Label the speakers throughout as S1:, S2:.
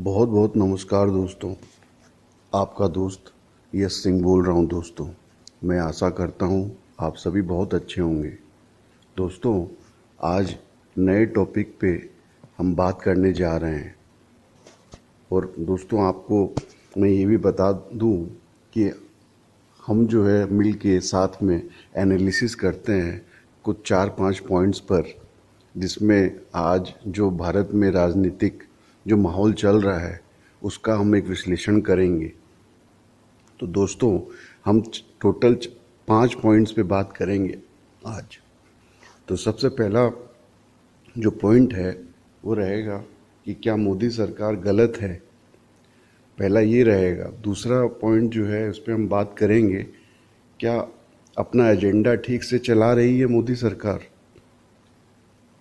S1: बहुत बहुत नमस्कार दोस्तों। आपका दोस्त यश सिंह बोल रहा हूँ दोस्तों। मैं आशा करता हूँ आप सभी बहुत अच्छे होंगे। दोस्तों, आज नए टॉपिक पे हम बात करने जा रहे हैं। और दोस्तों, आपको मैं ये भी बता दूँ कि हम जो है मिल के साथ में एनालिसिस करते हैं कुछ 4-5 पॉइंट्स पर, जिसमें आज जो भारत में राजनीतिक जो माहौल चल रहा है उसका हम एक विश्लेषण करेंगे। तो दोस्तों, हम टोटल 5 पॉइंट्स पे बात करेंगे आज। तो सबसे पहला जो पॉइंट है वो रहेगा कि क्या मोदी सरकार गलत है। पहला ये रहेगा। दूसरा पॉइंट जो है उस पर हम बात करेंगे, क्या अपना एजेंडा ठीक से चला रही है मोदी सरकार।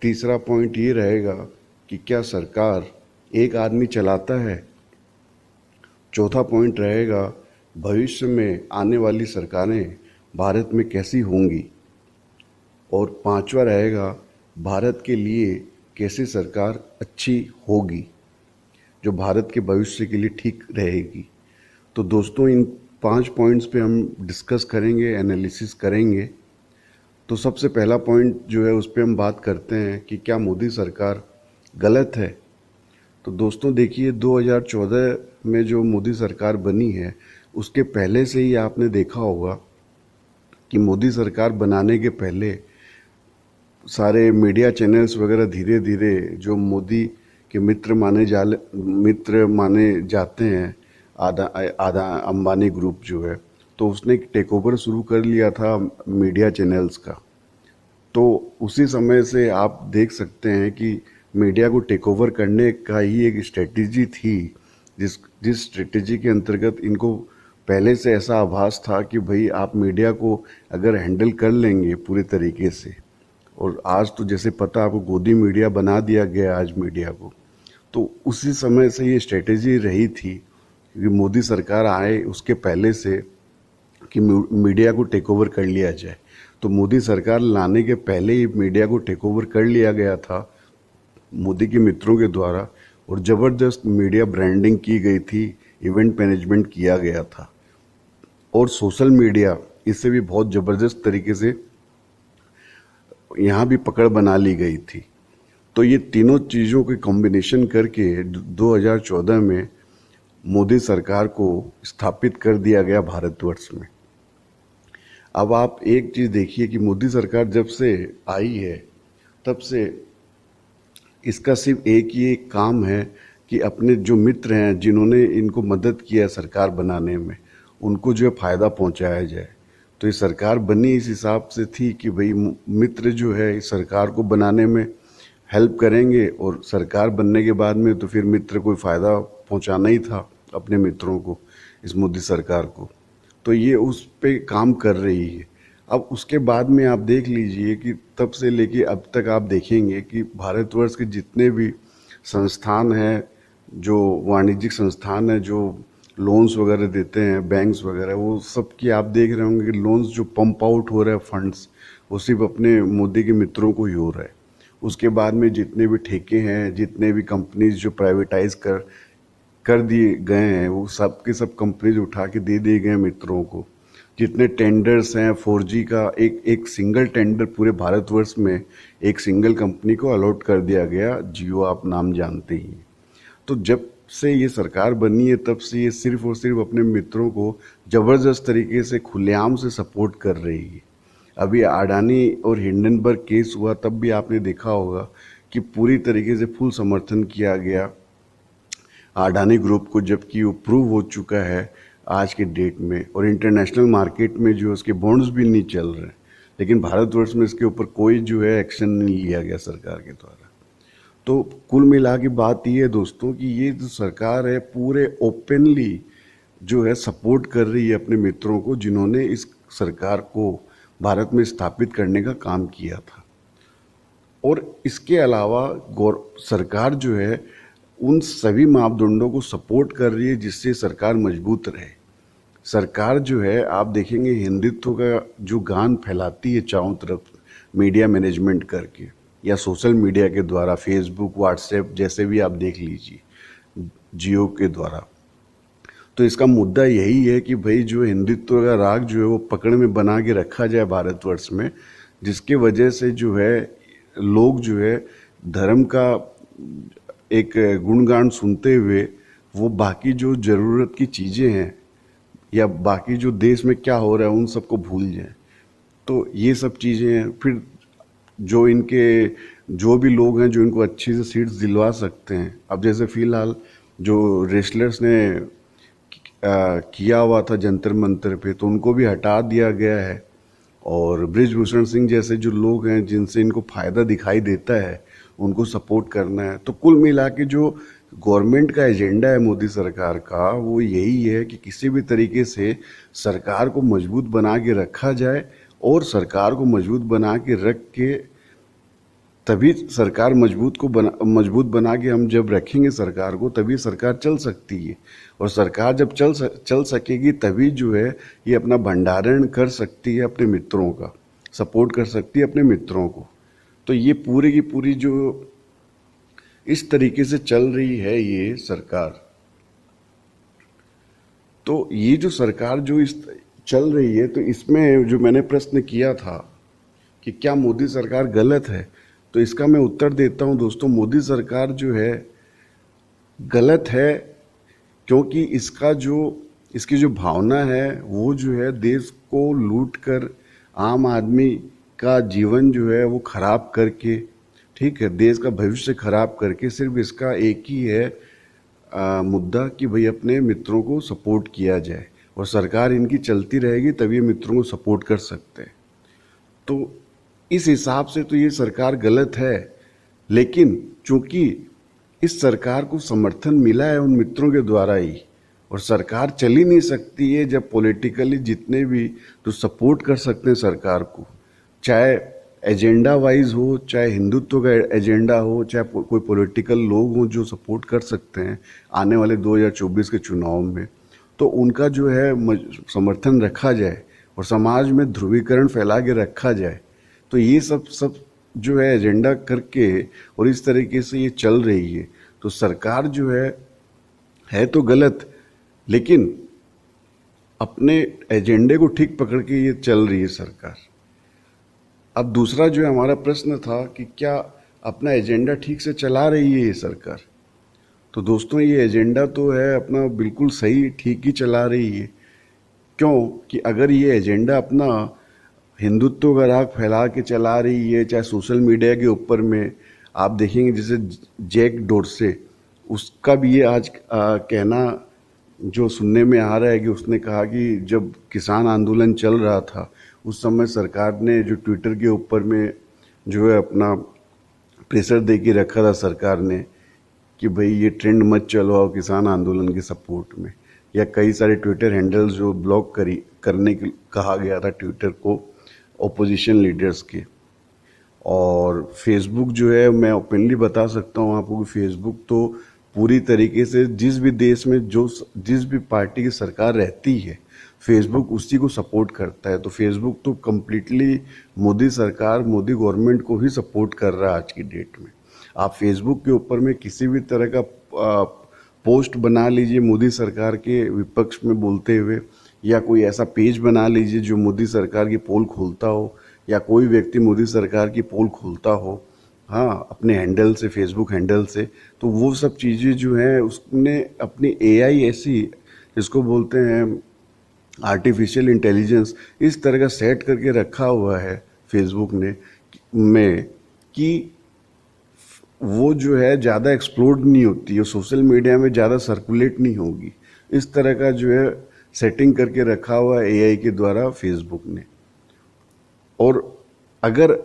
S1: तीसरा पॉइंट ये रहेगा कि क्या सरकार एक आदमी चलाता है। चौथा पॉइंट रहेगा, भविष्य में आने वाली सरकारें भारत में कैसी होंगी। और पांचवा रहेगा, भारत के लिए कैसी सरकार अच्छी होगी जो भारत के भविष्य के लिए ठीक रहेगी। तो दोस्तों, इन 5 पॉइंट्स पे हम डिस्कस करेंगे, एनालिसिस करेंगे। तो सबसे पहला पॉइंट जो है उस पर हम बात करते हैं कि क्या मोदी सरकार गलत है। तो दोस्तों देखिए, 2014 में जो मोदी सरकार बनी है उसके पहले से ही आपने देखा होगा कि मोदी सरकार बनाने के पहले सारे मीडिया चैनल्स वगैरह धीरे धीरे जो मोदी के मित्र माने जाते हैं, आधा आधा अंबानी ग्रुप जो है, तो उसने टेक ओवर शुरू कर लिया था मीडिया चैनल्स का। तो उसी समय से आप देख सकते हैं कि मीडिया को टेक ओवर करने का ही एक स्ट्रेटेजी थी, जिस स्ट्रेटेजी के अंतर्गत इनको पहले से ऐसा आभास था कि भाई आप मीडिया को अगर हैंडल कर लेंगे पूरे तरीके से, और आज तो जैसे पता आपको गोदी मीडिया बना दिया गया आज मीडिया को, तो उसी समय से ये स्ट्रेटेजी रही थी कि मोदी सरकार आए उसके पहले से कि मीडिया को टेक ओवर कर लिया जाए। तो मोदी सरकार लाने के पहले ही मीडिया को टेक ओवर कर लिया गया था मोदी के मित्रों के द्वारा, और ज़बरदस्त मीडिया ब्रांडिंग की गई थी, इवेंट मैनेजमेंट किया गया था, और सोशल मीडिया इससे भी बहुत ज़बरदस्त तरीके से यहाँ भी पकड़ बना ली गई थी। तो ये तीनों चीज़ों के कॉम्बिनेशन करके 2014 में मोदी सरकार को स्थापित कर दिया गया भारतवर्ष में। अब आप एक चीज़ देखिए कि मोदी सरकार जब से आई है तब से इसका सिर्फ एक ही एक काम है कि अपने जो मित्र हैं जिन्होंने इनको मदद किया सरकार बनाने में, उनको जो है फ़ायदा पहुंचाया जाए। तो ये सरकार बनी इस हिसाब से थी कि भाई मित्र जो है इस सरकार को बनाने में हेल्प करेंगे, और सरकार बनने के बाद में तो फिर मित्र को फ़ायदा पहुंचाना ही था अपने मित्रों को, इस मोदी सरकार को। तो ये उस पे काम कर रही है। अब उसके बाद में आप देख लीजिए कि तब से लेके अब तक आप देखेंगे कि भारतवर्ष के जितने भी संस्थान हैं, जो वाणिज्यिक संस्थान हैं, जो लोन्स वगैरह देते हैं, बैंक्स वगैरह, वो सब की आप देख रहे होंगे कि लोन्स जो पंप आउट हो रहे हैं फंड्स, वो सिर्फ अपने मोदी के मित्रों को ही हो रहा है। उसके बाद में जितने भी ठेके हैं, जितने भी कंपनीज जो प्राइवेटाइज कर दिए गए हैं, वो सब के सब कंपनीज उठा के दे दिए गए मित्रों को। जितने टेंडर्स हैं 4G का, एक सिंगल टेंडर पूरे भारतवर्ष में एक सिंगल कंपनी को अलॉट कर दिया गया, जियो आप नाम जानते ही। तो जब से ये सरकार बनी है तब से ये सिर्फ और सिर्फ अपने मित्रों को ज़बरदस्त तरीके से खुलेआम से सपोर्ट कर रही है। अभी अडानी और हिंडनबर्ग केस हुआ तब भी आपने देखा होगा कि पूरी तरीके से फुल समर्थन किया गया अडानी ग्रुप को, जबकि वो प्रूव हो चुका है आज के डेट में, और इंटरनेशनल मार्केट में जो उसके बॉन्ड्स भी नहीं चल रहे हैं, लेकिन भारतवर्ष में इसके ऊपर कोई जो है एक्शन नहीं लिया गया सरकार के द्वारा। तो कुल मिला के बात ये है दोस्तों कि ये जो सरकार है पूरे ओपनली जो है सपोर्ट कर रही है अपने मित्रों को, जिन्होंने इस सरकार को भारत में स्थापित करने का काम किया था। और इसके अलावा सरकार जो है उन सभी मापदंडों को सपोर्ट कर रही है जिससे सरकार मजबूत रहे। सरकार जो है आप देखेंगे हिंदुत्व का जो गान फैलाती है चारों तरफ, मीडिया मैनेजमेंट करके या सोशल मीडिया के द्वारा, फेसबुक, व्हाट्सएप जैसे भी आप देख लीजिए, जियो के द्वारा। तो इसका मुद्दा यही है कि भाई जो हिंदुत्व का राग जो है वो पकड़ में बना के रखा जाए भारतवर्ष में, जिसके वजह से जो है लोग जो है धर्म का एक गुणगान सुनते हुए वो बाकी जो ज़रूरत की चीज़ें हैं या बाकी जो देश में क्या हो रहा है उन सबको भूल जाएं। तो ये सब चीज़ें हैं। फिर जो इनके जो भी लोग हैं जो इनको अच्छी से सीट्स दिलवा सकते हैं, अब जैसे फिलहाल जो रेसलर्स ने किया हुआ था जंतर मंतर पे, तो उनको भी हटा दिया गया है। और बृजभूषण सिंह जैसे जो लोग हैं जिनसे इनको फ़ायदा दिखाई देता है उनको सपोर्ट करना है। तो कुल मिला के जो गवर्नमेंट का एजेंडा है मोदी सरकार का, वो यही है कि किसी भी तरीके से सरकार को मजबूत बना के रखा जाए, और सरकार को मजबूत बना के रख के तभी सरकार मजबूत बना के हम जब रखेंगे सरकार को, तभी सरकार चल सकती है। और सरकार जब चल सकेगी तभी जो है ये अपना भंडारण कर सकती है, अपने मित्रों का सपोर्ट कर सकती है अपने मित्रों को। तो ये पूरी की पूरी जो इस तरीके से चल रही है ये सरकार। तो ये जो सरकार जो इस चल रही है, तो इसमें जो मैंने प्रश्न किया था कि क्या मोदी सरकार गलत है, तो इसका मैं उत्तर देता हूं दोस्तों। मोदी सरकार जो है गलत है, क्योंकि इसकी जो भावना है वो जो है देश को लूट कर आम आदमी का जीवन जो है वो खराब करके, ठीक है, देश का भविष्य खराब करके, सिर्फ इसका एक ही है मुद्दा कि भाई अपने मित्रों को सपोर्ट किया जाए, और सरकार इनकी चलती रहेगी तभी ये मित्रों को सपोर्ट कर सकते हैं। तो इस हिसाब से तो ये सरकार गलत है, लेकिन चूंकि इस सरकार को समर्थन मिला है उन मित्रों के द्वारा ही, और सरकार चल ही नहीं सकती है जब पॉलिटिकली जितने भी तो सपोर्ट कर सकते हैं सरकार को, चाहे एजेंडा वाइज हो, चाहे हिंदुत्व का एजेंडा हो, चाहे कोई पॉलिटिकल लोग हों जो सपोर्ट कर सकते हैं आने वाले 2024 के चुनाव में, तो उनका जो है समर्थन रखा जाए और समाज में ध्रुवीकरण फैला के रखा जाए। तो ये सब जो है एजेंडा करके और इस तरीके से ये चल रही है। तो सरकार जो है तो गलत, लेकिन अपने एजेंडे को ठीक पकड़ के ये चल रही है सरकार। अब दूसरा जो है हमारा प्रश्न था कि क्या अपना एजेंडा ठीक से चला रही है ये सरकार। तो दोस्तों ये एजेंडा तो है अपना बिल्कुल सही ठीक ही चला रही है। क्यों कि अगर ये एजेंडा अपना हिंदुत्व का राग फैला के चला रही है, चाहे सोशल मीडिया के ऊपर में आप देखेंगे जैसे जैक डोरसे, उसका भी ये आज कहना जो सुनने में आ रहा है कि उसने कहा कि जब किसान आंदोलन चल रहा था उस समय सरकार ने जो ट्विटर के ऊपर में जो है अपना प्रेशर दे के रखा था सरकार ने कि भाई ये ट्रेंड मत चलवाओ किसान आंदोलन के सपोर्ट में, या कई सारे ट्विटर हैंडल्स जो ब्लॉक करने के कहा गया था ट्विटर को ओपोजिशन लीडर्स के। और फेसबुक जो है मैं ओपनली बता सकता हूँ आपको कि फेसबुक तो पूरी तरीके से जिस भी देश में जिस भी पार्टी की सरकार रहती है फेसबुक उसी को सपोर्ट करता है। तो फेसबुक तो कम्प्लीटली मोदी सरकार, मोदी गवर्नमेंट को ही सपोर्ट कर रहा है आज की डेट में। आप फेसबुक के ऊपर में किसी भी तरह का पोस्ट बना लीजिए मोदी सरकार के विपक्ष में बोलते हुए, या कोई ऐसा पेज बना लीजिए जो मोदी सरकार की पोल खोलता हो, या कोई व्यक्ति मोदी सरकार की पोल खोलता हो, हाँ, अपने हैंडल से, फेसबुक हैंडल से, तो वो सब चीज़ें जो हैं उसने अपनी एआई ऐसी, जिसको बोलते हैं आर्टिफिशियल इंटेलिजेंस, इस तरह का सेट करके रखा हुआ है फेसबुक में कि वो जो है ज़्यादा एक्सप्लोड नहीं होती है, सोशल मीडिया में ज़्यादा सर्कुलेट नहीं होगी। इस तरह का जो है सेटिंग करके रखा हुआ है एआई के द्वारा फेसबुक ने। और अगर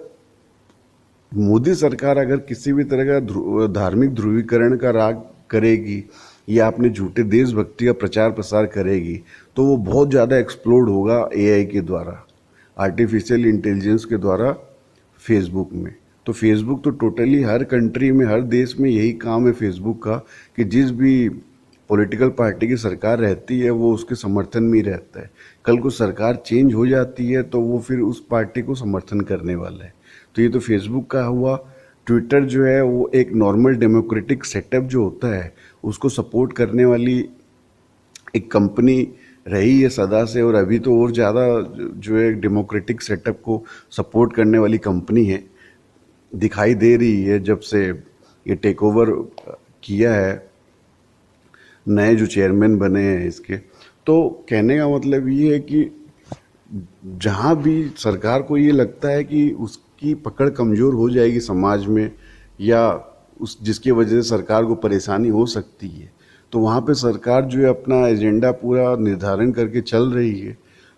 S1: मोदी सरकार अगर किसी भी तरह का धार्मिक ध्रुवीकरण का राग करेगी या अपने झूठे देशभक्ति का प्रचार प्रसार करेगी तो वो बहुत ज़्यादा एक्सप्लोड होगा एआई के द्वारा, आर्टिफिशियल इंटेलिजेंस के द्वारा फेसबुक में। तो फेसबुक तो टोटली हर कंट्री में, हर देश में यही काम है फेसबुक का कि जिस भी पॉलिटिकल पार्टी की सरकार रहती है वो उसके समर्थन में ही रहता है। कल को सरकार चेंज हो जाती है तो वो फिर उस पार्टी को समर्थन करने वाला है। तो ये तो फेसबुक का हुआ। ट्विटर जो है वो एक नॉर्मल डेमोक्रेटिक सेटअप जो होता है उसको सपोर्ट करने वाली एक कंपनी रही है सदा से, और अभी तो और ज़्यादा जो है डेमोक्रेटिक सेटअप को सपोर्ट करने वाली कंपनी है, दिखाई दे रही है जब से ये टेक ओवर किया है, नए जो चेयरमैन बने हैं इसके। तो कहने का मतलब ये है कि जहाँ भी सरकार को ये लगता है कि उसकी पकड़ कमज़ोर हो जाएगी समाज में, या उस जिसकी वजह से सरकार को परेशानी हो सकती है, तो वहाँ पे सरकार जो है अपना एजेंडा पूरा निर्धारण करके चल रही है।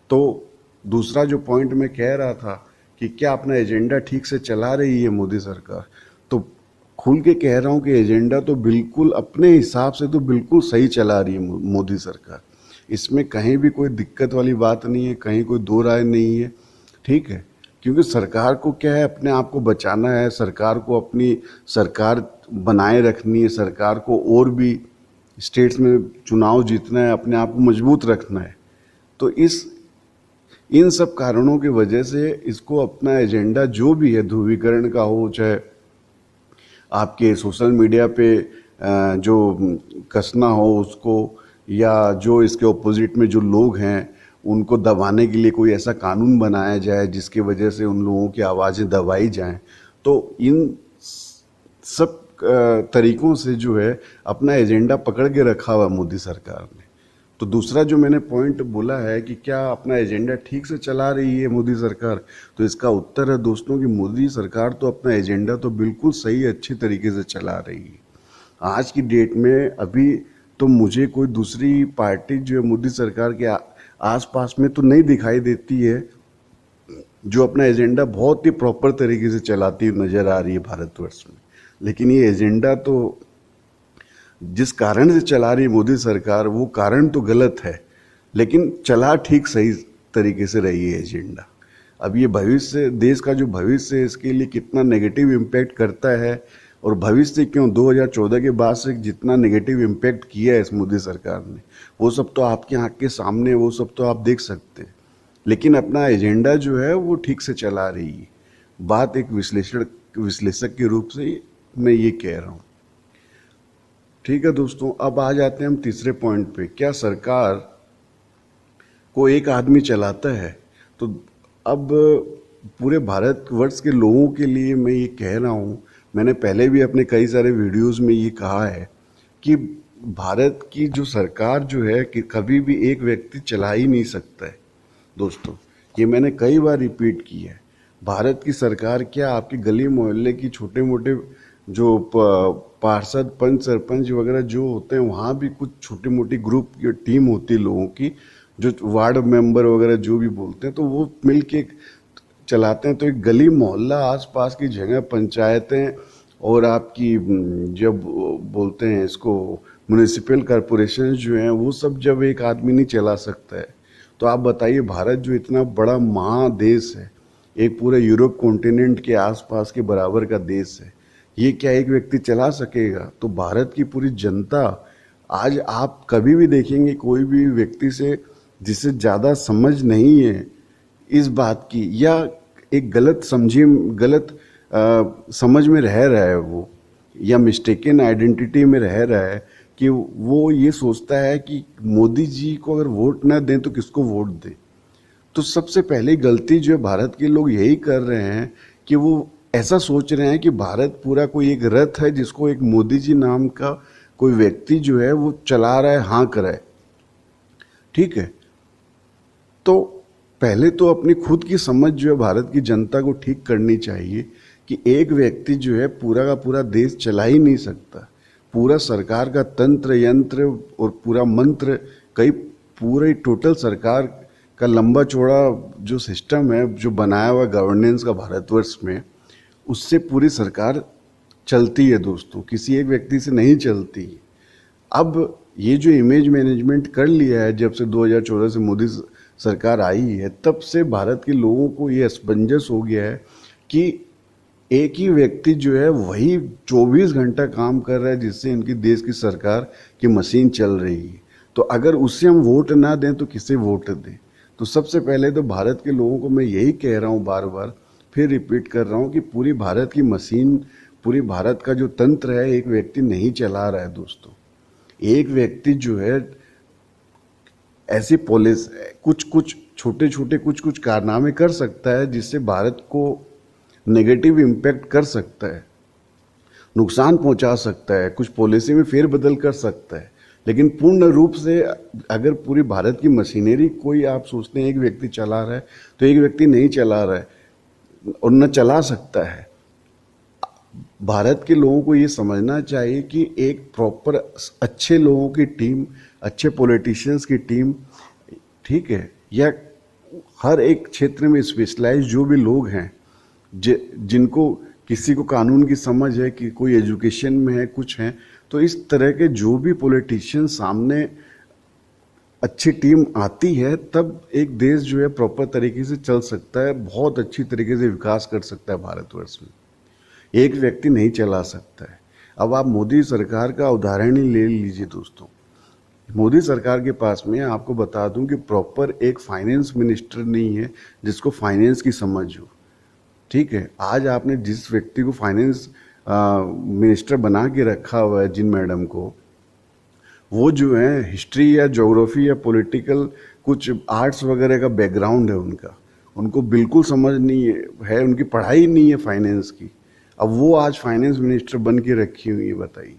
S1: तो दूसरा जो पॉइंट मैं कह रहा था कि क्या अपना एजेंडा ठीक से चला रही है मोदी सरकार, तो खुल के कह रहा हूँ कि एजेंडा तो बिल्कुल अपने हिसाब से तो बिल्कुल सही चला रही है मोदी सरकार। इसमें कहीं भी कोई दिक्कत वाली बात नहीं है, कहीं कोई दो राय नहीं है, ठीक है। क्योंकि सरकार को क्या है, अपने आप को बचाना है, सरकार को अपनी सरकार बनाए रखनी है, सरकार को और भी स्टेट्स में चुनाव जीतना है, अपने आप को मजबूत रखना है। तो इन सब कारणों की वजह से इसको अपना एजेंडा जो भी है, ध्रुवीकरण का हो, चाहे आपके सोशल मीडिया पे जो कसना हो उसको, या जो इसके ऑपोजिट में जो लोग हैं उनको दबाने के लिए कोई ऐसा कानून बनाया जाए जिसकी वजह से उन लोगों की आवाज़ें दबाई जाएं। तो इन सब तरीकों से जो है अपना एजेंडा पकड़ के रखा हुआ मोदी सरकार ने। तो दूसरा जो मैंने पॉइंट बोला है कि क्या अपना एजेंडा ठीक से चला रही है मोदी सरकार, तो इसका उत्तर है दोस्तों कि मोदी सरकार तो अपना एजेंडा तो बिल्कुल सही अच्छी तरीके से चला रही है। आज की डेट में अभी तो मुझे कोई दूसरी पार्टी जो है मोदी सरकार के आसपास में तो नहीं दिखाई देती है जो अपना एजेंडा बहुत ही प्रॉपर तरीके से चलाती हुई नजर आ रही है भारतवर्ष में। लेकिन ये एजेंडा तो जिस कारण से चला रही मोदी सरकार, वो कारण तो गलत है, लेकिन चला ठीक सही तरीके से रही है एजेंडा। अब ये भविष्य, देश का जो भविष्य है, इसके लिए कितना नेगेटिव इम्पैक्ट करता है, और भविष्य क्यों 2014 के बाद से जितना नेगेटिव इम्पैक्ट किया है इस मोदी सरकार ने, वो सब तो आपकी आंख के सामने, वो सब तो आप देख सकते हैं। लेकिन अपना एजेंडा जो है वो ठीक से चला रही है। बात एक विश्लेषक के रूप से मैं ये कह रहा हूँ। ठीक है दोस्तों, अब आ जाते हैं हम तीसरे पॉइंट पे। क्या सरकार को एक आदमी चलाता है? तो अब पूरे भारतवर्ष के लोगों के लिए मैं ये कह रहा हूँ, मैंने पहले भी अपने कई सारे वीडियोस में ये कहा है कि भारत की जो सरकार जो है कि कभी भी एक व्यक्ति चला ही नहीं सकता है दोस्तों। ये मैंने कई बार रिपीट किया है। भारत की सरकार क्या आपकी गली मोहल्ले की छोटे मोटे जो पार्षद, पंच, सरपंच वगैरह जो होते हैं, वहाँ भी कुछ छोटी मोटी ग्रुप की टीम होती है लोगों की, जो वार्ड मेंबर वगैरह जो भी बोलते हैं, तो वो मिल के चलाते हैं। तो एक गली मोहल्ला, आसपास की जगह, पंचायतें और आपकी जब बोलते हैं इसको म्यूनिसिपल कॉरपोरेशन जो हैं, वो सब जब एक आदमी नहीं चला सकता है, तो आप बताइए भारत जो इतना बड़ा महादेश है, एक पूरे यूरोप कॉन्टिनेंट के आसपास के बराबर का देश है, ये क्या एक व्यक्ति चला सकेगा? तो भारत की पूरी जनता, आज आप कभी भी देखेंगे कोई भी व्यक्ति से जिसे ज़्यादा समझ नहीं है इस बात की, या एक गलत समझ में रह रहा है वो, या मिस्टेकन आइडेंटिटी में रह रहा है कि वो ये सोचता है कि मोदी जी को अगर वोट ना दें तो किसको वोट दें। तो सबसे पहले गलती जो है भारत के लोग यही कर रहे हैं कि वो ऐसा सोच रहे हैं कि भारत पूरा कोई एक रथ है जिसको एक मोदी जी नाम का कोई व्यक्ति जो है वो चला रहा है, हाँक रहा है। ठीक है, तो पहले तो अपनी खुद की समझ जो है भारत की जनता को ठीक करनी चाहिए कि एक व्यक्ति जो है पूरा का पूरा देश चला ही नहीं सकता। पूरा सरकार का तंत्र यंत्र और पूरा मंत्र, कई पूरे टोटल सरकार का लंबा चौड़ा जो सिस्टम है जो बनाया हुआ गवर्नेंस का भारतवर्ष में, उससे पूरी सरकार चलती है दोस्तों, किसी एक व्यक्ति से नहीं चलती। अब ये जो इमेज मैनेजमेंट कर लिया है जब से 2014 से मोदी सरकार आई है, तब से भारत के लोगों को ये असमंजस हो गया है कि एक ही व्यक्ति जो है वही 24 घंटा काम कर रहा है जिससे इनकी देश की सरकार की मशीन चल रही है। तो अगर उससे हम वोट ना दें तो किसे वोट दें? तो सबसे पहले तो भारत के लोगों को मैं यही कह रहा हूँ, बार बार फिर रिपीट कर रहा हूँ कि पूरी भारत की मशीन, पूरी भारत का जो तंत्र है एक व्यक्ति नहीं चला रहा है दोस्तों। एक व्यक्ति जो है ऐसी पॉलिसी कुछ कुछ छोटे छोटे कुछ कुछ कारनामे कर सकता है जिससे भारत को नेगेटिव इम्पैक्ट कर सकता है, नुकसान पहुंचा सकता है, कुछ पॉलिसी में फेरबदल कर सकता है, लेकिन पूर्ण रूप से अगर पूरी भारत की मशीनरी कोई आप सोचते हैं एक व्यक्ति चला रहा है तो एक व्यक्ति नहीं चला रहा है और न चला सकता है। भारत के लोगों को ये समझना चाहिए कि एक प्रॉपर अच्छे लोगों की टीम, अच्छे पॉलिटिशियंस की टीम, ठीक है, या हर एक क्षेत्र में स्पेशलाइज जो भी लोग हैं जिनको किसी को कानून की समझ है, कि कोई एजुकेशन में है, कुछ है, तो इस तरह के जो भी पॉलिटिशियन सामने अच्छी टीम आती है तब एक देश जो है प्रॉपर तरीके से चल सकता है, बहुत अच्छी तरीके से विकास कर सकता है भारतवर्ष में। एक व्यक्ति नहीं चला सकता है। अब आप मोदी सरकार का उदाहरण ही ले लीजिए दोस्तों। मोदी सरकार के पास में आपको बता दूं कि प्रॉपर एक फाइनेंस मिनिस्टर नहीं है जिसको फाइनेंस की समझ हो, ठीक है। आज आपने जिस व्यक्ति को फाइनेंस मिनिस्टर बना के रखा हुआ है, जिन मैडम को, वो जो है हिस्ट्री या ज्योग्राफी या पॉलिटिकल कुछ आर्ट्स वगैरह का बैकग्राउंड है उनका, उनको बिल्कुल समझ नहीं है, उनकी पढ़ाई नहीं है फाइनेंस की। अब वो आज फाइनेंस मिनिस्टर बन के रखी हुई है, बताइए।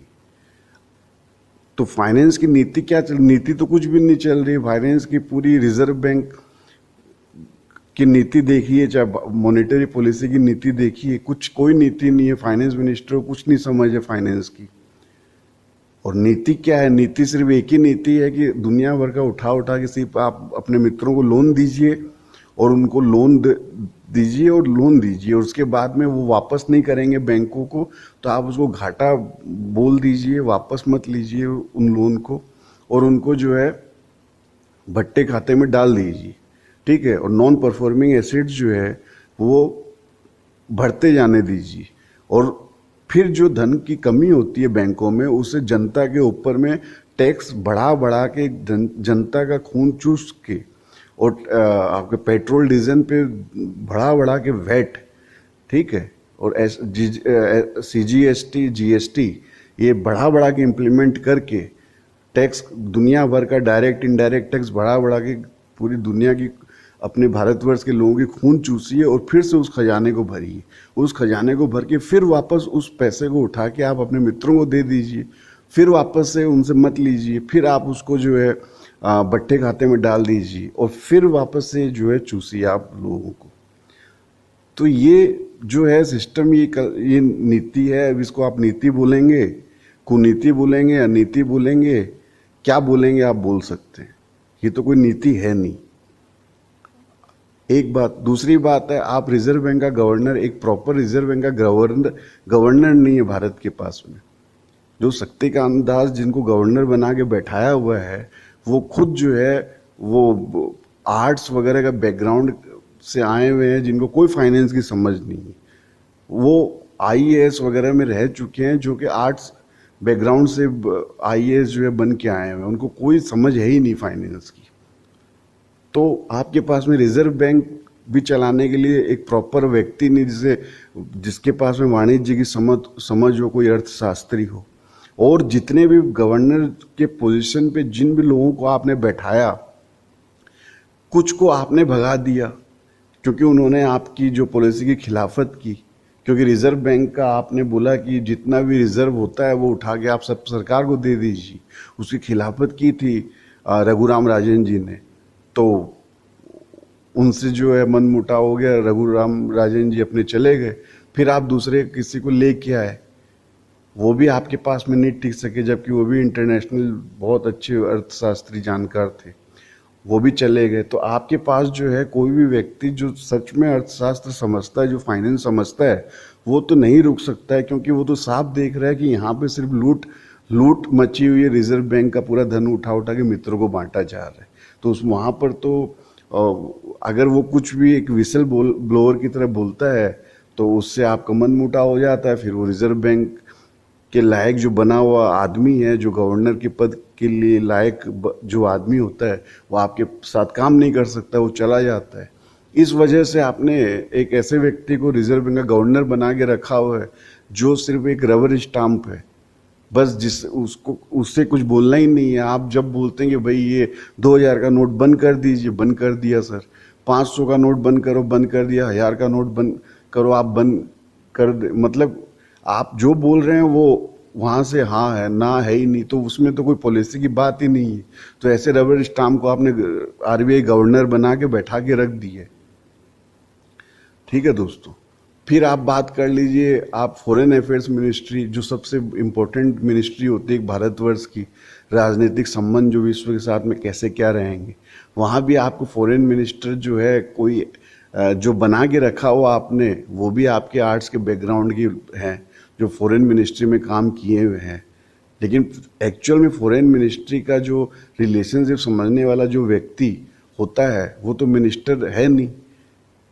S1: तो फाइनेंस की नीति क्या चल, नीति तो कुछ भी नहीं चल रही। फाइनेंस की पूरी रिजर्व बैंक की नीति देखिए, चाहे मॉनेटरी पॉलिसी की नीति देखिए, कुछ कोई नीति नहीं है। फाइनेंस मिनिस्टर को कुछ नहीं समझ है फाइनेंस की। और नीति क्या है? नीति सिर्फ एक ही नीति है कि दुनिया भर का उठा उठा के सिर्फ आप अपने मित्रों को लोन दीजिए और उनको लोन दीजिए और लोन दीजिए, और उसके बाद में वो वापस नहीं करेंगे बैंकों को, तो आप उसको घाटा बोल दीजिए, वापस मत लीजिए उन लोन को, और उनको जो है भट्टे खाते में डाल दीजिए, ठीक है। और नॉन परफॉर्मिंग एसेट्स जो है वो बढ़ते जाने दीजिए, और फिर जो धन की कमी होती है बैंकों में उसे जनता के ऊपर में टैक्स बढ़ा बढ़ा के जनता का खून चूस के, और आपके पेट्रोल डीजल पे बढ़ा बढ़ा के वैट, ठीक है, और CGST GST ये बढ़ा बढ़ा के इम्प्लीमेंट करके टैक्स दुनिया भर का डायरेक्ट इनडायरेक्ट टैक्स बढ़ा बढ़ा के पूरी दुनिया की अपने भारतवर्ष के लोगों की खून चूसिए और फिर से उस खजाने को भरिए। उस खजाने को भर के फिर वापस उस पैसे को उठा के आप अपने मित्रों को दे दीजिए, फिर वापस से उनसे मत लीजिए, फिर आप उसको जो है बट्टे खाते में डाल दीजिए, और फिर वापस से जो है चूसिए आप लोगों को। तो ये जो है सिस्टम, ये नीति है। अब इसको आप नीति बोलेंगे, कुनीति बोलेंगे या नीति बोलेंगे, क्या बोलेंगे आप बोल सकते हैं। ये तो कोई नीति है नहीं, एक बात। दूसरी बात है, आप रिजर्व बैंक का गवर्नर, एक प्रॉपर रिजर्व बैंक का गवर्नर नहीं है भारत के पास में। जो शक्तिकांत दास जिनको गवर्नर बना के बैठाया हुआ है, वो खुद जो है वो आर्ट्स वगैरह का बैकग्राउंड से आए हुए हैं, जिनको कोई फाइनेंस की समझ नहीं है। वो IAS वगैरह में रह चुके हैं, जो कि आर्ट्स बैकग्राउंड से IAS जो है बन के आए हुए हैं, उनको कोई समझ है ही नहीं फाइनेंस की। तो आपके पास में रिजर्व बैंक भी चलाने के लिए एक प्रॉपर व्यक्ति नहीं, जिसके पास में वाणिज्य की समझ हो, कोई अर्थशास्त्री हो। और जितने भी गवर्नर के पोजीशन पे जिन भी लोगों को आपने बैठाया, कुछ को आपने भगा दिया क्योंकि उन्होंने आपकी जो पॉलिसी की खिलाफत की। क्योंकि रिजर्व बैंक का आपने बोला कि जितना भी रिजर्व होता है वो उठा के आप सब सरकार को दे दीजिए, उसकी खिलाफत की थी रघुराम राजन जी ने। तो उनसे जो है मन मुटाव हो गया, रघुराम राजन जी अपने चले गए, फिर आप दूसरे किसी को लेके आए, वो भी आपके पास में नहीं टिक सके, जबकि वो भी इंटरनेशनल बहुत अच्छे अर्थशास्त्री जानकार थे, वो भी चले गए। तो आपके पास जो है कोई भी व्यक्ति जो सच में अर्थशास्त्र समझता है, जो फाइनेंस समझता है, वो तो नहीं रुक सकता है, क्योंकि वो तो साफ देख रहा है कि यहाँ पे सिर्फ लूट मची हुई है। रिजर्व बैंक का पूरा धन उठा उठा के मित्रों को बांटा जा रहा है। तो उस वहाँ पर तो अगर वो कुछ भी एक विसल ब्लोअर की तरह बोलता है तो उससे आपका मन मुटाव हो जाता है। फिर वो रिजर्व बैंक के लायक जो बना हुआ आदमी है, जो गवर्नर के पद के लिए लायक जो आदमी होता है, वो आपके साथ काम नहीं कर सकता, वो चला जाता है। इस वजह से आपने एक ऐसे व्यक्ति को रिजर्व बैंक का गवर्नर बना के रखा हुआ है जो सिर्फ एक रबर स्टाम्प है, बस जिस उसको उससे कुछ बोलना ही नहीं है। आप जब बोलते हैं कि भाई ये 2000 का नोट बंद कर दीजिए, बंद कर दिया सर। 500 का नोट बंद करो, बंद कर दिया। 1000 का नोट बंद करो, आप बंद कर दे। मतलब आप जो बोल रहे हैं वो वहां से हाँ है ना है ही नहीं, तो उसमें तो कोई पॉलिसी की बात ही नहीं है। तो ऐसे रबर स्टाम्प को आपने आरबीआई गवर्नर बना के बैठा के रख दी है। ठीक है दोस्तों, फिर आप बात कर लीजिए, आप फॉरेन अफेयर्स मिनिस्ट्री, जो सबसे इम्पोर्टेंट मिनिस्ट्री होती है भारतवर्ष की, राजनीतिक संबंध जो विश्व के साथ में कैसे क्या रहेंगे, वहाँ भी आपको फॉरेन मिनिस्टर जो है कोई जो बना के रखा हुआ आपने, वो भी आपके आर्ट्स के बैकग्राउंड की हैं, जो फॉरेन मिनिस्ट्री में काम किए हुए हैं। लेकिन एक्चुअल में फॉरेन मिनिस्ट्री का जो रिलेशनशिप समझने वाला जो व्यक्ति होता है वो तो मिनिस्टर है नहीं।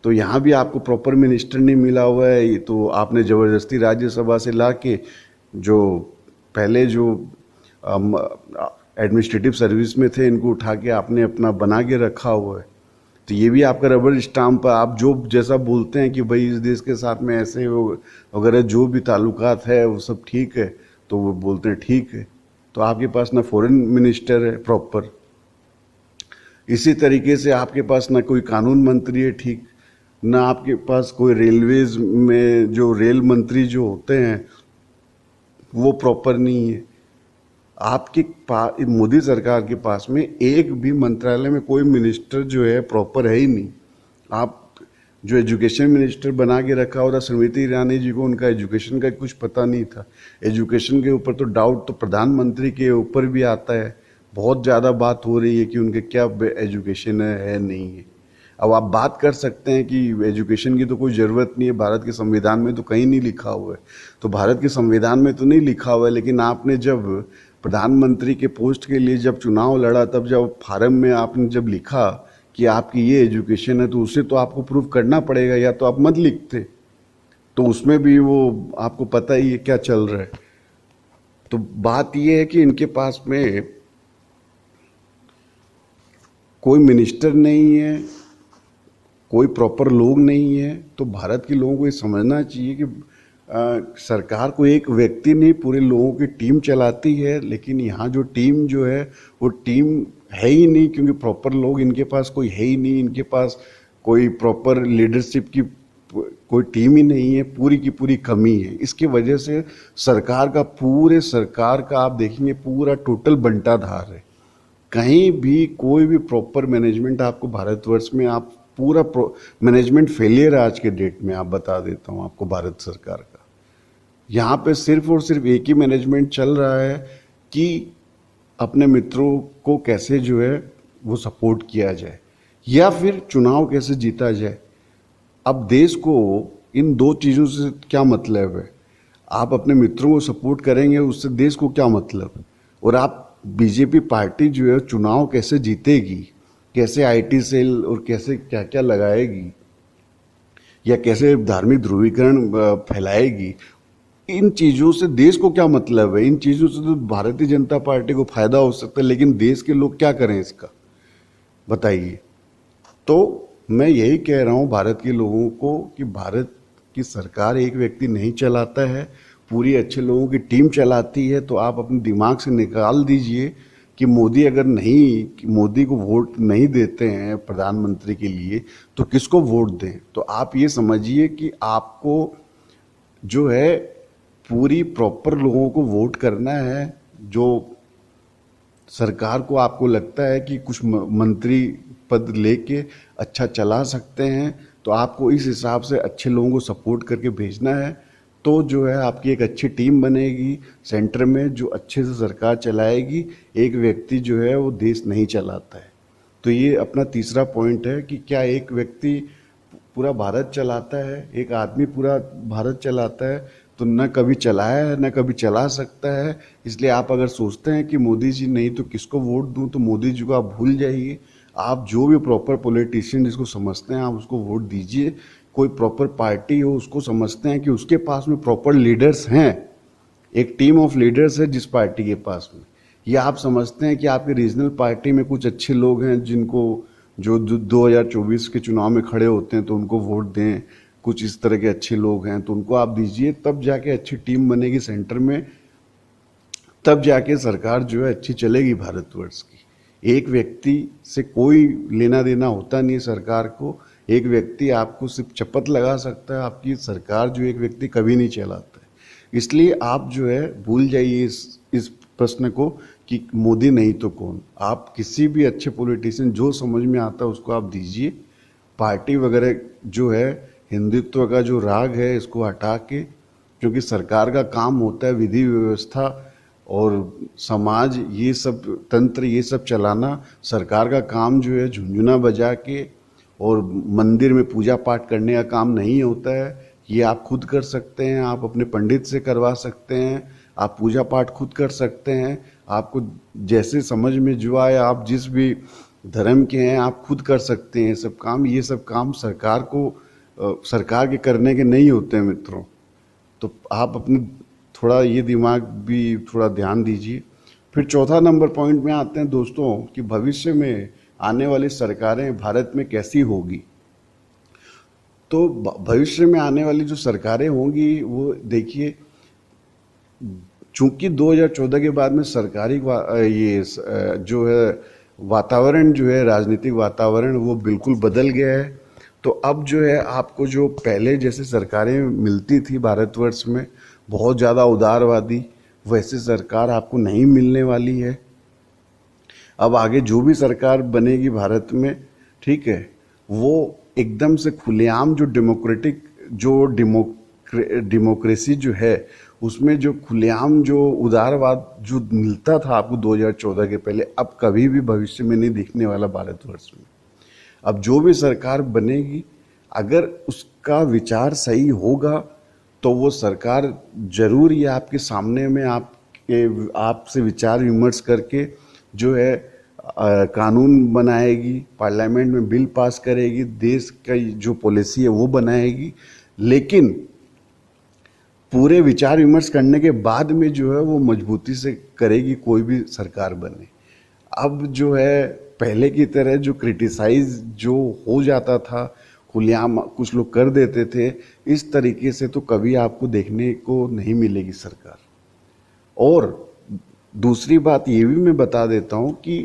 S1: तो यहाँ भी आपको प्रॉपर मिनिस्टर नहीं मिला हुआ है, ये तो आपने ज़बरदस्ती राज्यसभा से ला के जो पहले जो एडमिनिस्ट्रेटिव सर्विस में थे इनको उठा के आपने अपना बना के रखा हुआ है। तो ये भी आपका रबर स्टाम्प है। आप जो जैसा बोलते हैं कि भाई इस देश के साथ में ऐसे वगैरह जो भी ताल्लुकात है वो सब ठीक है, तो वो बोलते हैं ठीक है। तो आपके पास ना फॉरेन मिनिस्टर है प्रॉपर, इसी तरीके से आपके पास ना कोई कानून मंत्री है ठीक, ना आपके पास कोई रेलवेज में जो रेल मंत्री जो होते हैं वो प्रॉपर नहीं है। आपके पास मोदी सरकार के पास में एक भी मंत्रालय में कोई मिनिस्टर जो है प्रॉपर है ही नहीं। आप जो एजुकेशन मिनिस्टर बना के रखा हो रहा स्मृति ईरानी जी को, उनका एजुकेशन का कुछ पता नहीं था। एजुकेशन के ऊपर तो डाउट तो प्रधानमंत्री के ऊपर भी आता है। बहुत ज़्यादा बात हो रही है कि उनके क्या एजुकेशन है नहीं है। अब आप बात कर सकते हैं कि एजुकेशन की तो कोई ज़रूरत नहीं है, भारत के संविधान में तो कहीं नहीं लिखा हुआ है। तो भारत के संविधान में तो नहीं लिखा हुआ है, लेकिन आपने जब प्रधानमंत्री के पोस्ट के लिए जब चुनाव लड़ा, तब जब फार्म में आपने जब लिखा कि आपकी ये एजुकेशन है, तो उसे तो आपको प्रूव करना पड़ेगा, या तो आप मत लिखते। तो उसमें भी वो आपको पता ही है क्या चल रहा है। तो बात ये है कि इनके पास में कोई मिनिस्टर नहीं है, कोई प्रॉपर लोग नहीं है। तो भारत के लोगों को ये समझना चाहिए कि सरकार को एक व्यक्ति नहीं पूरे लोगों की टीम चलाती है, लेकिन यहाँ जो टीम जो है वो टीम है ही नहीं, क्योंकि प्रॉपर लोग इनके पास कोई है ही नहीं। इनके पास कोई प्रॉपर लीडरशिप की कोई टीम ही नहीं है, पूरी की पूरी कमी है। इसकी वजह से सरकार का पूरे सरकार का आप देखेंगे पूरा टोटल बंटाधार है। कहीं भी कोई भी प्रॉपर मैनेजमेंट आपको भारतवर्ष में आप पूरा मैनेजमेंट फेलियर है आज के डेट में। आप बता देता हूँ आपको भारत सरकार का यहाँ पे सिर्फ और सिर्फ एक ही मैनेजमेंट चल रहा है कि अपने मित्रों को कैसे जो है वो सपोर्ट किया जाए या फिर चुनाव कैसे जीता जाए। अब देश को इन दो चीज़ों से क्या मतलब है? आप अपने मित्रों को सपोर्ट करेंगे, उससे देश को क्या मतलब? और आप बीजेपी पार्टी जो है चुनाव कैसे जीतेगी, कैसे आईटी सेल और कैसे क्या क्या लगाएगी, या कैसे धार्मिक ध्रुवीकरण फैलाएगी, इन चीज़ों से देश को क्या मतलब है? इन चीज़ों से तो भारतीय जनता पार्टी को फायदा हो सकता है, लेकिन देश के लोग क्या करें इसका, बताइए। तो मैं यही कह रहा हूँ भारत के लोगों को कि भारत की सरकार एक व्यक्ति नहीं चलाता है, पूरी अच्छे लोगों की टीम चलाती है। तो आप अपने दिमाग से निकाल दीजिए कि मोदी अगर नहीं, मोदी को वोट नहीं देते हैं प्रधानमंत्री के लिए, तो किसको वोट दें? तो आप ये समझिए कि आपको जो है पूरी प्रॉपर लोगों को वोट करना है। जो सरकार को आपको लगता है कि कुछ मंत्री पद लेके अच्छा चला सकते हैं, तो आपको इस हिसाब से अच्छे लोगों को सपोर्ट करके भेजना है। तो जो है आपकी एक अच्छी टीम बनेगी सेंटर में जो अच्छे से सरकार चलाएगी। एक व्यक्ति जो है वो देश नहीं चलाता है। तो ये अपना तीसरा पॉइंट है कि क्या एक व्यक्ति पूरा भारत चलाता है, एक आदमी पूरा भारत चलाता है? तो न कभी चलाया है न कभी चला सकता है। इसलिए आप अगर सोचते हैं कि मोदी जी नहीं तो किसको वोट दूं, तो मोदी जी को आप भूल जाइए। आप जो भी प्रॉपर पॉलिटिशियन जिसको समझते हैं आप उसको वोट दीजिए। कोई प्रॉपर पार्टी हो उसको समझते हैं कि उसके पास में प्रॉपर लीडर्स हैं, एक टीम ऑफ लीडर्स है जिस पार्टी के पास में, या आप समझते हैं कि आपकी रीजनल पार्टी में कुछ अच्छे लोग हैं जिनको जो 2024 के चुनाव में खड़े होते हैं तो उनको वोट दें, कुछ इस तरह के अच्छे लोग हैं तो उनको आप दीजिए, तब जाके अच्छी टीम बनेगी सेंटर में। तब जाके सरकार जो है अच्छी चलेगी भारतवर्ष की। एक व्यक्ति से कोई लेना देना होता नहीं सरकार को। एक व्यक्ति आपको सिर्फ शपथ लगा सकता है, आपकी सरकार जो एक व्यक्ति कभी नहीं चलाता है। इसलिए आप जो है भूल जाइए इस प्रश्न को कि मोदी नहीं तो कौन। आप किसी भी अच्छे पॉलिटिशियन जो समझ में आता है उसको आप दीजिए। पार्टी वगैरह जो है, हिंदुत्व का जो राग है इसको हटा के, क्योंकि सरकार का काम होता है विधि व्यवस्था और समाज, ये सब तंत्र, ये सब चलाना। सरकार का काम जो है झुनझुना बजा के और मंदिर में पूजा पाठ करने का काम नहीं होता है। ये आप खुद कर सकते हैं, आप अपने पंडित से करवा सकते हैं, आप पूजा पाठ खुद कर सकते हैं। आपको जैसे समझ में जो आए, आप जिस भी धर्म के हैं आप खुद कर सकते हैं सब काम। ये सब काम सरकार के करने के नहीं होते हैं मित्रों। तो आप अपने थोड़ा ये दिमाग भी थोड़ा ध्यान दीजिए। फिर चौथा नंबर पॉइंट में आते हैं दोस्तों कि भविष्य में आने वाली सरकारें भारत में कैसी होगी। तो भविष्य में आने वाली जो सरकारें होंगी वो देखिए, चूंकि 2014 के बाद में सरकारी जो है वातावरण जो है, राजनीतिक वातावरण वो बिल्कुल बदल गया है। तो अब जो है आपको जो पहले जैसे सरकारें मिलती थी भारतवर्ष में, बहुत ज़्यादा उदारवादी, वैसे सरकार आपको नहीं मिलने वाली है। अब आगे जो भी सरकार बनेगी भारत में, ठीक है, वो एकदम से खुलेआम जो डेमोक्रेसी जो है उसमें जो खुलेआम जो उदारवाद जो मिलता था आपको 2014 के पहले, अब कभी भी भविष्य में नहीं दिखने वाला भारतवर्ष में। अब जो भी सरकार बनेगी, अगर उसका विचार सही होगा तो वो सरकार जरूर ये आपके सामने में आपसे विचार विमर्श करके जो है कानून बनाएगी, पार्लियामेंट में बिल पास करेगी, देश का जो पॉलिसी है वो बनाएगी। लेकिन पूरे विचार विमर्श करने के बाद में जो है वो मजबूती से करेगी कोई भी सरकार बने। अब जो है पहले की तरह जो क्रिटिसाइज जो हो जाता था, खुलेआम कुछ लोग कर देते थे, इस तरीके से तो कभी आपको देखने को नहीं मिलेगी सरकार। और दूसरी बात ये भी मैं बता देता हूँ कि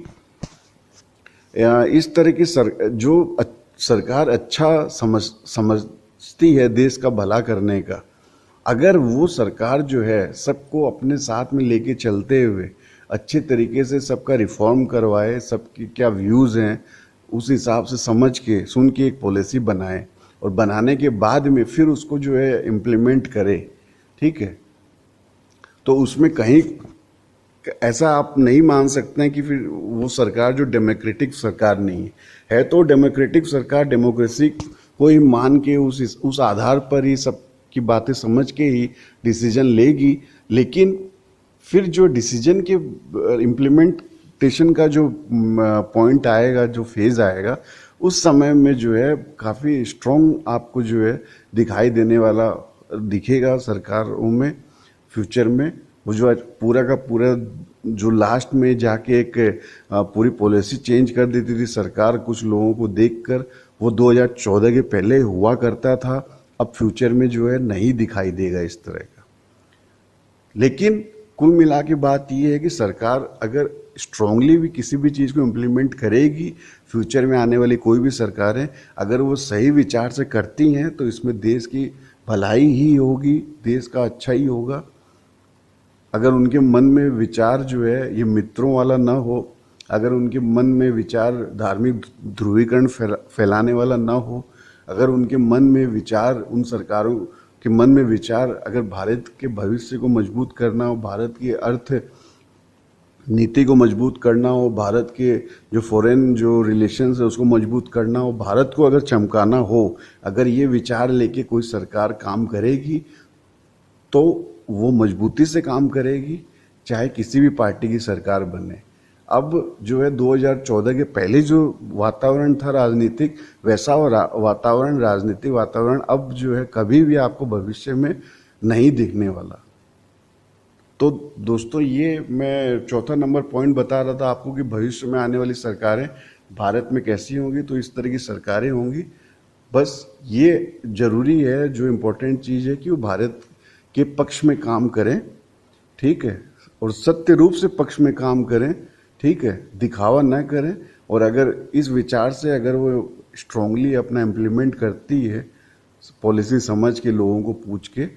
S1: इस तरह की सरकार अच्छा समझती है देश का भला करने का, अगर वो सरकार जो है सबको अपने साथ में लेके चलते हुए अच्छे तरीके से सबका रिफॉर्म करवाए, सबकी क्या व्यूज़ हैं उस हिसाब से समझ के सुन के एक पॉलिसी बनाए और बनाने के बाद में फिर उसको जो है इम्प्लीमेंट करे, ठीक है। तो उसमें कहीं ऐसा आप नहीं मान सकते हैं कि फिर वो सरकार जो डेमोक्रेटिक सरकार नहीं है। तो डेमोक्रेटिक सरकार डेमोक्रेसी को ही मान के उस आधार पर ही सब की बातें समझ के ही डिसीजन लेगी। लेकिन फिर जो डिसीजन के इम्प्लीमेंटेशन का जो पॉइंट आएगा, जो फेज़ आएगा, उस समय में जो है काफ़ी स्ट्रॉन्ग आपको जो है दिखाई देने वाला दिखेगा सरकारों में फ्यूचर में। वो जो पूरा का पूरा जो लास्ट में जाके एक पूरी पॉलिसी चेंज कर देती थी सरकार कुछ लोगों को देखकर, वो 2014 के पहले हुआ करता था, अब फ्यूचर में जो है नहीं दिखाई देगा इस तरह का। लेकिन कुल मिला के बात ये है कि सरकार अगर स्ट्रांगली भी किसी भी चीज़ को इम्प्लीमेंट करेगी, फ्यूचर में आने वाली कोई भी सरकारें अगर वो सही विचार से करती हैं तो इसमें देश की भलाई ही होगी, देश का अच्छा ही होगा। अगर उनके मन में विचार जो है ये मित्रों वाला ना हो, अगर उनके मन में विचार धार्मिक ध्रुवीकरण फैलाने वाला ना हो, अगर उनके मन में विचार, उन सरकारों के मन में विचार अगर भारत के भविष्य को मजबूत करना हो, भारत की अर्थ नीति को मजबूत करना हो, भारत के जो फॉरेन जो रिलेशंस है उसको मजबूत करना हो, भारत को अगर चमकाना हो, अगर ये विचार लेके कोई सरकार काम करेगी तो वो मजबूती से काम करेगी, चाहे किसी भी पार्टी की सरकार बने। अब जो है 2014 के पहले जो वातावरण था राजनीतिक, वैसा वातावरण, राजनीतिक वातावरण अब जो है कभी भी आपको भविष्य में नहीं दिखने वाला। तो दोस्तों ये मैं चौथा नंबर पॉइंट बता रहा था आपको कि भविष्य में आने वाली सरकारें भारत में कैसी होंगी। तो इस तरह की सरकारें होंगी। बस ये जरूरी है, जो इम्पोर्टेंट चीज़ है कि वो भारत के पक्ष में काम करें, ठीक है। और सत्य रूप से पक्ष में काम करें, ठीक है, दिखावा ना करें। और अगर इस विचार से अगर वो स्ट्रांगली अपना इम्प्लीमेंट करती है पॉलिसी समझ के, लोगों को पूछ के,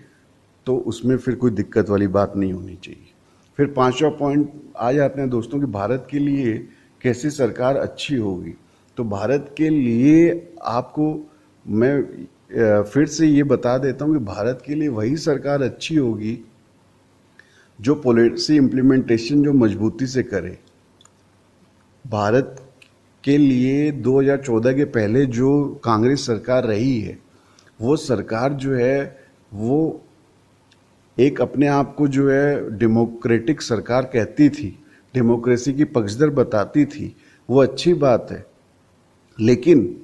S1: तो उसमें फिर कोई दिक्कत वाली बात नहीं होनी चाहिए। फिर पांचवा पॉइंट आ जाते हैं दोस्तों कि भारत के लिए कैसी सरकार अच्छी होगी। तो भारत के लिए आपको मैं फिर से ये बता देता हूँ कि भारत के लिए वही सरकार अच्छी होगी जो पॉलिसी इम्प्लीमेंटेशन जो मजबूती से करे। भारत के लिए 2014 के पहले जो कांग्रेस सरकार रही है, वो सरकार जो है वो एक अपने आप को जो है डेमोक्रेटिक सरकार कहती थी, डेमोक्रेसी की पक्षधर बताती थी, वो अच्छी बात है। लेकिन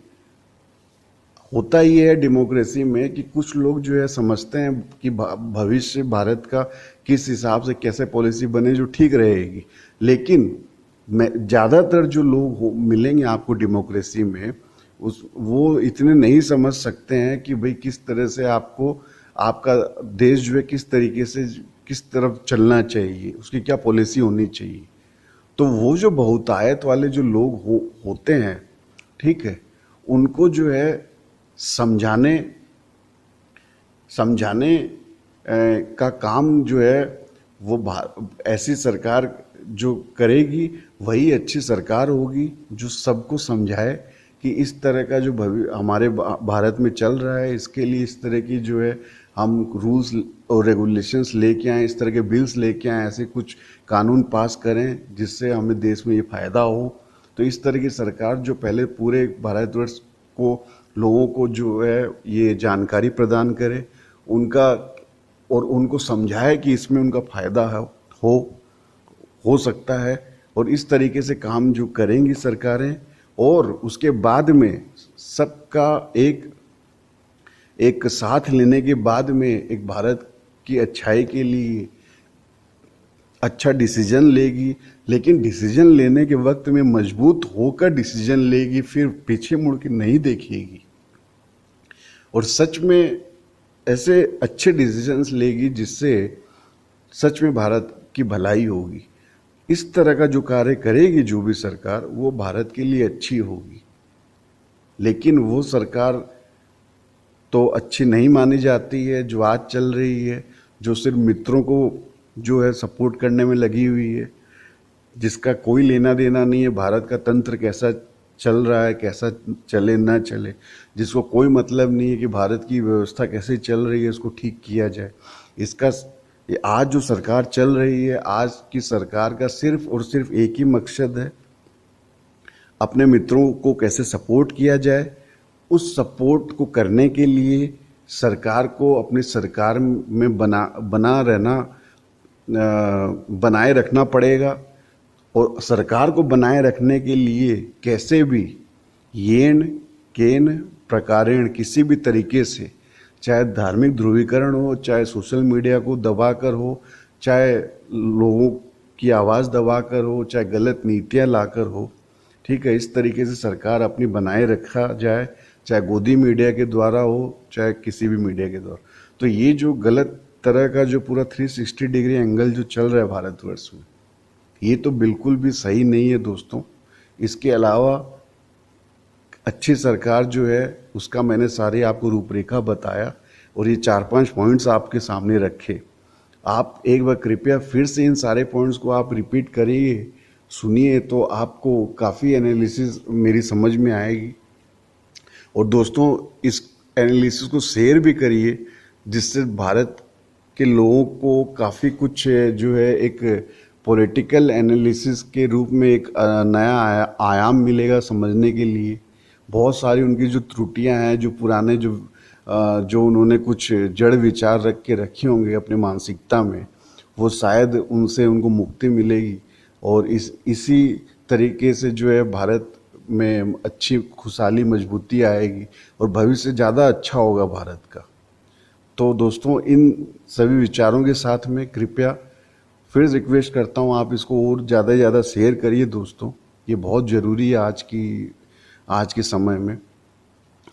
S1: होता ये है डेमोक्रेसी में कि कुछ लोग जो है समझते हैं कि भविष्य भारत का किस हिसाब से कैसे पॉलिसी बने जो ठीक रहेगी। लेकिन ज़्यादातर जो लोग मिलेंगे आपको डेमोक्रेसी में, वो इतने नहीं समझ सकते हैं कि भाई किस तरह से आपको आपका देश जो है किस तरीके से किस तरफ चलना चाहिए, उसकी क्या पॉलिसी होनी चाहिए। तो वो जो बहुतायत वाले जो लोग होते हैं, ठीक है, उनको जो है समझाने का काम जो है वो ऐसी सरकार जो करेगी वही अच्छी सरकार होगी, जो सबको समझाए कि इस तरह का जो हमारे भारत में चल रहा है, इसके लिए इस तरह की जो है हम रूल्स और रेगुलेशंस लेके आएँ, इस तरह के बिल्स लेके आएँ, ऐसे कुछ कानून पास करें जिससे हमें देश में ये फ़ायदा हो। तो इस तरह की सरकार जो पहले पूरे भारतवर्ष को, लोगों को जो है ये जानकारी प्रदान करे उनका, और उनको समझाए कि इसमें उनका फ़ायदा हो सकता है। और इस तरीके से काम जो करेंगी सरकारें, और उसके बाद में सबका एक साथ लेने के बाद में एक भारत की अच्छाई के लिए अच्छा डिसीजन लेगी। लेकिन डिसीजन लेने के वक्त में मजबूत होकर डिसीजन लेगी, फिर पीछे मुड़ के नहीं देखेगी, और सच में ऐसे अच्छे डिसीजंस लेगी जिससे सच में भारत की भलाई होगी। इस तरह का जो कार्य करेगी जो भी सरकार, वो भारत के लिए अच्छी होगी। लेकिन वो सरकार तो अच्छी नहीं मानी जाती है जो आज चल रही है, जो सिर्फ मित्रों को जो है सपोर्ट करने में लगी हुई है, जिसका कोई लेना देना नहीं है भारत का तंत्र कैसा चल रहा है, कैसा चले ना चले, जिसको कोई मतलब नहीं है कि भारत की व्यवस्था कैसे चल रही है, उसको ठीक किया जाए। इसका आज जो सरकार चल रही है, आज की सरकार का सिर्फ और सिर्फ एक ही मकसद है, अपने मित्रों को कैसे सपोर्ट किया जाए। उस सपोर्ट को करने के लिए सरकार को अपनी सरकार में बनाए रखना पड़ेगा। और सरकार को बनाए रखने के लिए कैसे भी येन केन प्रकारेण किसी भी तरीके से, चाहे धार्मिक ध्रुवीकरण हो, चाहे सोशल मीडिया को दबाकर हो, चाहे लोगों की आवाज़ दबाकर हो, चाहे गलत नीतियां लाकर हो, ठीक है, इस तरीके से सरकार अपनी बनाए रखा जाए, चाहे गोदी मीडिया के द्वारा हो, चाहे किसी भी मीडिया के द्वारा। तो ये जो गलत तरह का जो पूरा 360 डिग्री एंगल जो चल रहा है भारतवर्ष में, ये तो बिल्कुल भी सही नहीं है दोस्तों। इसके अलावा अच्छी सरकार जो है उसका मैंने सारे आपको रूपरेखा बताया, और ये 4-5 पॉइंट्स आपके सामने रखे। आप एक बार कृपया फिर से इन सारे पॉइंट्स को आप रिपीट करिए, सुनिए, तो आपको काफ़ी एनालिसिस मेरी समझ में आएगी। और दोस्तों इस एनालिसिस को शेयर भी करिए, जिससे भारत के लोगों को काफ़ी कुछ जो है एक पॉलिटिकल एनालिसिस के रूप में एक नया आयाम मिलेगा समझने के लिए। बहुत सारी उनकी जो त्रुटियां हैं, जो पुराने जो उन्होंने कुछ जड़ विचार रख के रखे होंगे अपने मानसिकता में, वो शायद उनसे उनको मुक्ति मिलेगी, और इसी तरीके से जो है भारत में अच्छी खुशहाली मजबूती आएगी, और भविष्य ज़्यादा अच्छा होगा भारत का। तो दोस्तों इन सभी विचारों के साथ में कृपया फिर रिक्वेस्ट करता हूँ, आप इसको और ज़्यादा से ज़्यादा शेयर करिए दोस्तों, ये बहुत ज़रूरी है आज के समय में।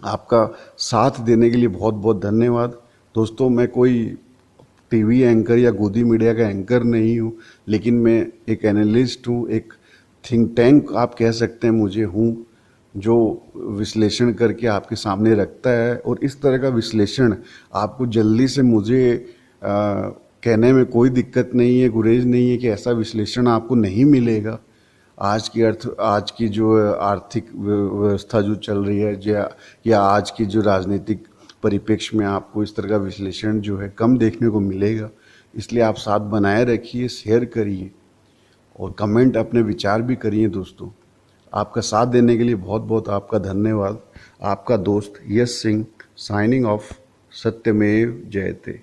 S1: आपका साथ देने के लिए बहुत बहुत धन्यवाद दोस्तों। मैं कोई टीवी एंकर या गोदी मीडिया का एंकर नहीं हूँ, लेकिन मैं एक एनालिस्ट हूँ, एक थिंक टैंक आप कह सकते हैं मुझे हूँ, जो विश्लेषण करके आपके सामने रखता है। और इस तरह का विश्लेषण आपको जल्दी से मुझे कहने में कोई दिक्कत नहीं है, गुरेज नहीं है कि ऐसा विश्लेषण आपको नहीं मिलेगा। आज की जो आर्थिक व्यवस्था जो चल रही है, या आज की जो राजनीतिक परिप्रेक्ष्य में आपको इस तरह का विश्लेषण जो है कम देखने को मिलेगा। इसलिए आप साथ बनाए रखिए, शेयर करिए और कमेंट अपने विचार भी करिए दोस्तों। आपका साथ देने के लिए बहुत बहुत आपका धन्यवाद। आपका दोस्त यश सिंह साइनिंग ऑफ। सत्यमेव जयते।